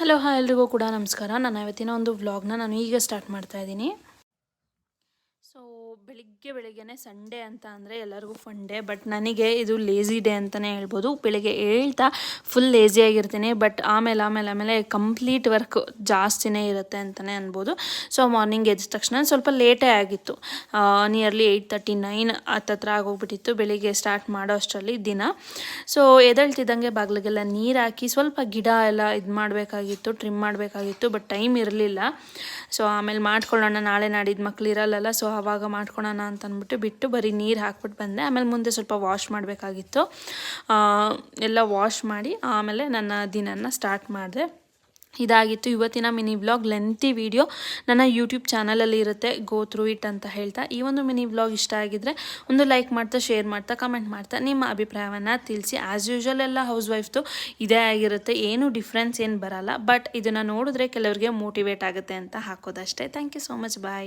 Hello hi ಎಲ್ರಿಗೂ ಕೂಡ ನಮಸ್ಕಾರ. ನಾನು ಇವತ್ತಿನ ಒಂದು ವ್ಲಾಗ್ನ ನಾನು ಈಗ ಸ್ಟಾರ್ಟ್ ಮಾಡ್ತಾ ಇದ್ದೀನಿ. ಸೊ ಬೆಳಿಗ್ಗೆನೇ ಸಂಡೇ ಅಂತ ಅಂದರೆ ಎಲ್ಲರಿಗೂ ಫನ್ ಡೇ, ಬಟ್ ನನಗೆ ಇದು ಲೇಝಿ ಡೇ ಅಂತಲೇ ಹೇಳ್ಬೋದು. ಬೆಳಿಗ್ಗೆ ಹೇಳ್ತಾ ಫುಲ್ ಲೇಝಿಯಾಗಿರ್ತೀನಿ, ಬಟ್ ಆಮೇಲೆ ಕಂಪ್ಲೀಟ್ ವರ್ಕ್ ಜಾಸ್ತಿನೇ ಇರುತ್ತೆ ಅಂತಲೇ ಅನ್ಬೋದು. ಸೊ ಮಾರ್ನಿಂಗ್ ಎದ್ದ ತಕ್ಷಣ ಸ್ವಲ್ಪ ಲೇಟೇ ಆಗಿತ್ತು, ನಿಯರ್ಲಿ 8:39 ಹತ್ತತ್ರ ಆಗೋಗ್ಬಿಟ್ಟಿತ್ತು ಬೆಳಿಗ್ಗೆ ಸ್ಟಾರ್ಟ್ ಮಾಡೋ ಅಷ್ಟರಲ್ಲಿ ದಿನ. ಸೊ ಎದ್ದೇಳ್ತಿದ್ದಂಗೆ ಬಾಗಿಲಿಗೆಲ್ಲ ನೀರು ಹಾಕಿ ಸ್ವಲ್ಪ ಗಿಡ ಎಲ್ಲ ಇದು ಮಾಡಬೇಕಾಗಿತ್ತು, ಟ್ರಿಮ್ ಮಾಡಬೇಕಾಗಿತ್ತು, ಬಟ್ ಟೈಮ್ ಇರಲಿಲ್ಲ. ಸೊ ಆಮೇಲೆ ಮಾಡ್ಕೊಳ್ಳೋಣ, ನಾಳೆ ನಾಡಿದ್ದು ಮಕ್ಳು ಇರಲ್ಲಲ್ಲ, ಸೊ ಆವಾಗ ಮಾಡ್ಕೊಳ್ಳೋಣ ಅಂತ ಅಂದ್ಬಿಟ್ಟು ಬಿಟ್ಟು ಬರೀ ನೀರು ಹಾಕ್ಬಿಟ್ಟು ಬಂದೆ. ಆಮೇಲೆ ಮುಂದೆ ಸ್ವಲ್ಪ ವಾಶ್ ಮಾಡಬೇಕಾಗಿತ್ತು, ಎಲ್ಲ ವಾಶ್ ಮಾಡಿ ಆಮೇಲೆ ನನ್ನ ದಿನನ ಸ್ಟಾರ್ಟ್ ಮಾಡಿದೆ. ಇದಾಗಿತ್ತು ಇವತ್ತಿನ ಮಿನಿ ವ್ಲಾಗ್. ಲೆಂತಿ ವಿಡಿಯೋ ನನ್ನ ಯೂಟ್ಯೂಬ್ ಚಾನಲಲ್ಲಿ ಇರುತ್ತೆ, ಗೋ ಥ್ರೂ ಇಟ್ ಅಂತ ಹೇಳ್ತಾ. ಈ ಒಂದು ಮಿನಿ ವ್ಲಾಗ್ ಇಷ್ಟ ಆಗಿದ್ರೆ ಒಂದು ಲೈಕ್ ಮಾಡ್ತಾ, ಶೇರ್ ಮಾಡ್ತಾ, ಕಮೆಂಟ್ ಮಾಡ್ತಾ ನಿಮ್ಮ ಅಭಿಪ್ರಾಯವನ್ನು ತಿಳಿಸಿ. ಆ್ಯಸ್ ಯೂಶ್ವಲ್ ಎಲ್ಲ ಹೌಸ್ ವೈಫ್ದು ಇದೇ ಆಗಿರುತ್ತೆ, ಏನು ಡಿಫ್ರೆನ್ಸ್ ಏನು ಬರಲ್ಲ, ಬಟ್ ಇದನ್ನು ನೋಡಿದ್ರೆ ಕೆಲವರಿಗೆ ಮೋಟಿವೇಟ್ ಆಗುತ್ತೆ ಅಂತ ಹಾಕೋದಷ್ಟೇ. Thank you so much, bye.